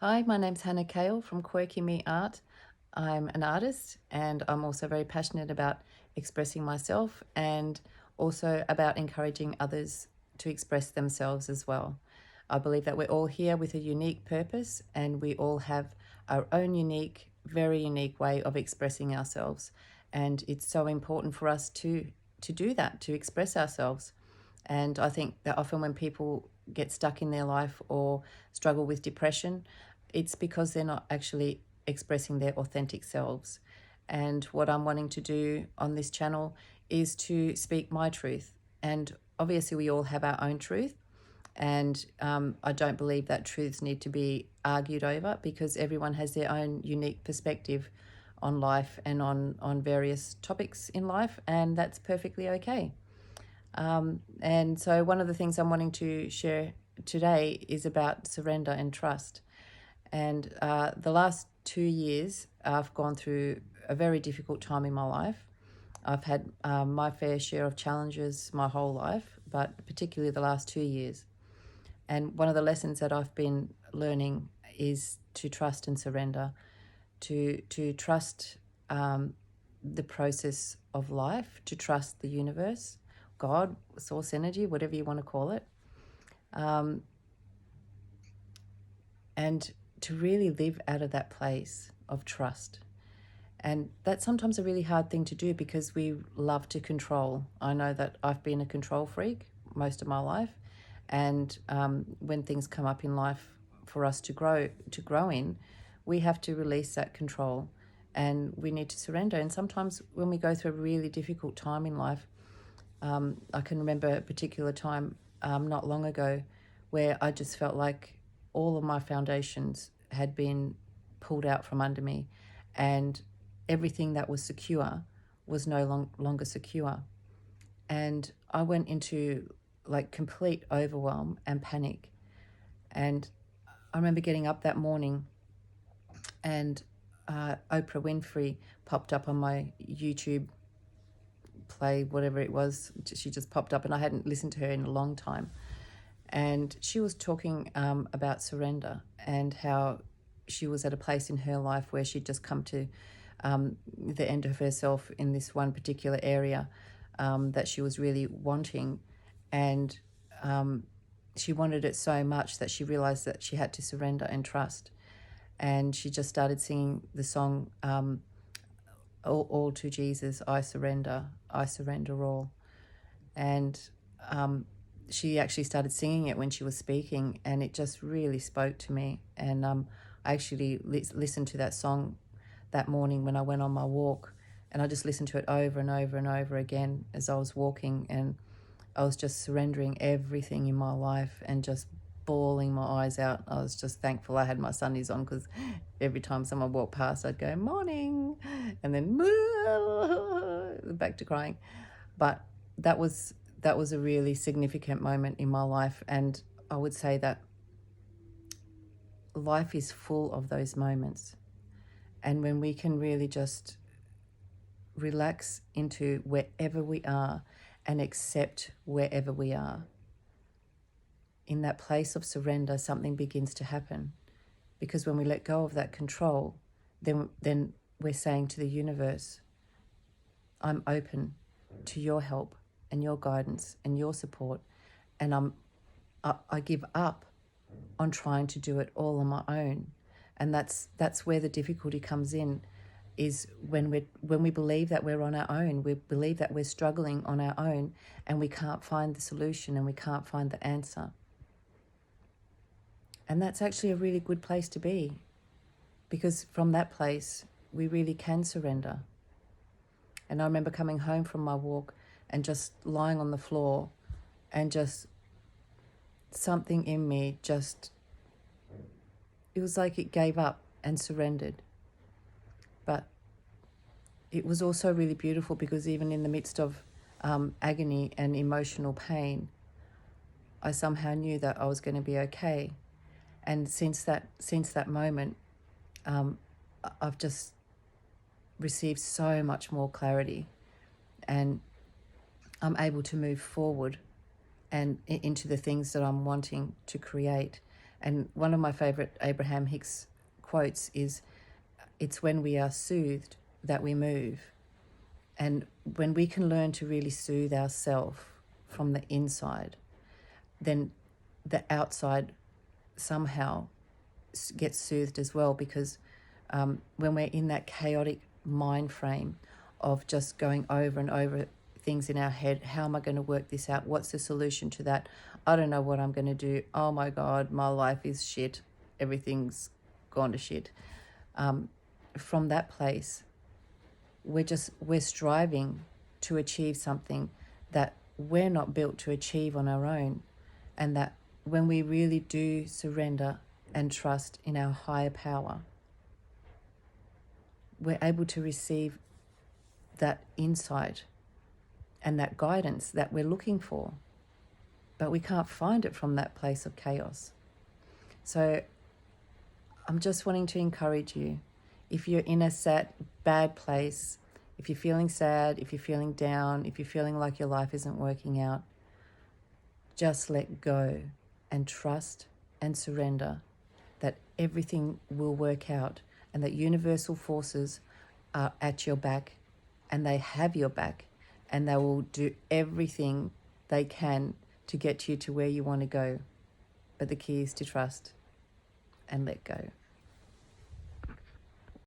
Hi, my name's Hannah Kale from Quirky Me Art. I'm an artist and I'm also very passionate about expressing myself and also about encouraging others to express themselves as well. I believe that we're all here with a unique purpose and we all have our own unique, very unique way of expressing ourselves. And it's so important for us to do that, to express ourselves. And I think that often when people get stuck in their life or struggle with depression, it's because they're not actually expressing their authentic selves. And what I'm wanting to do on this channel is to speak my truth. And obviously, we all have our own truth. And I don't believe that truths need to be argued over because everyone has their own unique perspective on life and on various topics in life, and that's perfectly okay. And so, one of the things I'm wanting to share today is about surrender and trust. And the last 2 years, I've gone through a very difficult time in my life. I've had my fair share of challenges my whole life, but particularly the last 2 years. And one of the lessons that I've been learning is to trust and surrender, to trust the process of life, to trust the universe, God, source energy, whatever you want to call it, um, and to really live out of that place of trust. And that's sometimes a really hard thing to do because we love to control. I know that I've been a control freak most of my life, and when things come up in life for us to grow in, we have to release that control, and we need to surrender. And sometimes when we go through a really difficult time in life, I can remember a particular time not long ago where I just felt like all of my foundations had been pulled out from under me, and everything that was secure was no longer secure. And I went into like complete overwhelm and panic. And I remember getting up that morning and Oprah Winfrey popped up on my YouTube play, whatever it was. She just popped up, and I hadn't listened to her in a long time. And she was talking about surrender and how she was at a place in her life where she'd just come to the end of herself in this one particular area that she was really wanting. And she wanted it so much that she realized that she had to surrender and trust. And she just started singing the song, all to Jesus, I surrender all. And she actually started singing it when she was speaking, and it just really spoke to me. And I actually listened to that song that morning when I went on my walk, and I just listened to it over and over and over again as I was walking, and I was just surrendering everything in my life and just bawling my eyes out. I was just thankful I had my sunnies on because every time someone walked past, I'd go, morning, and then back to crying. But that was that was a really significant moment in my life, and I would say that life is full of those moments. And when we can really just relax into wherever we are and accept wherever we are, in that place of surrender, something begins to happen. Because when we let go of that control, then we're saying to the universe, I'm open to your help and your guidance and your support, and I give up on trying to do it all on my own. And that's where the difficulty comes in, is when we believe that we're on our own, we believe that we're struggling on our own, and we can't find the solution and we can't find the answer. And that's actually a really good place to be, because from that place we really can surrender. And I remember coming home from my walk and just lying on the floor, and just something in me just, it was like it gave up and surrendered. But it was also really beautiful because even in the midst of agony and emotional pain, I somehow knew that I was going to be okay. And since that moment, I've just received so much more clarity, and I'm able to move forward and into the things that I'm wanting to create. And one of my favorite Abraham Hicks quotes is, "It's when we are soothed that we move." And when we can learn to really soothe ourselves from the inside, then the outside somehow gets soothed as well, because when we're in that chaotic mind frame of just going over and over things in our head, how am I going to work this out? What's the solution to that? I don't know what I'm going to do. Oh my God, my life is shit. Everything's gone to shit. From that place, we're striving to achieve something that we're not built to achieve on our own. And that when we really do surrender and trust in our higher power, we're able to receive that insight and that guidance that we're looking for. But we can't find it from that place of chaos. So I'm just wanting to encourage you, if you're in a bad place, if you're feeling sad, if you're feeling down, if you're feeling like your life isn't working out, just let go and trust and surrender that everything will work out, and that universal forces are at your back, and they have your back, and they will do everything they can to get you to where you want to go. But the key is to trust and let go.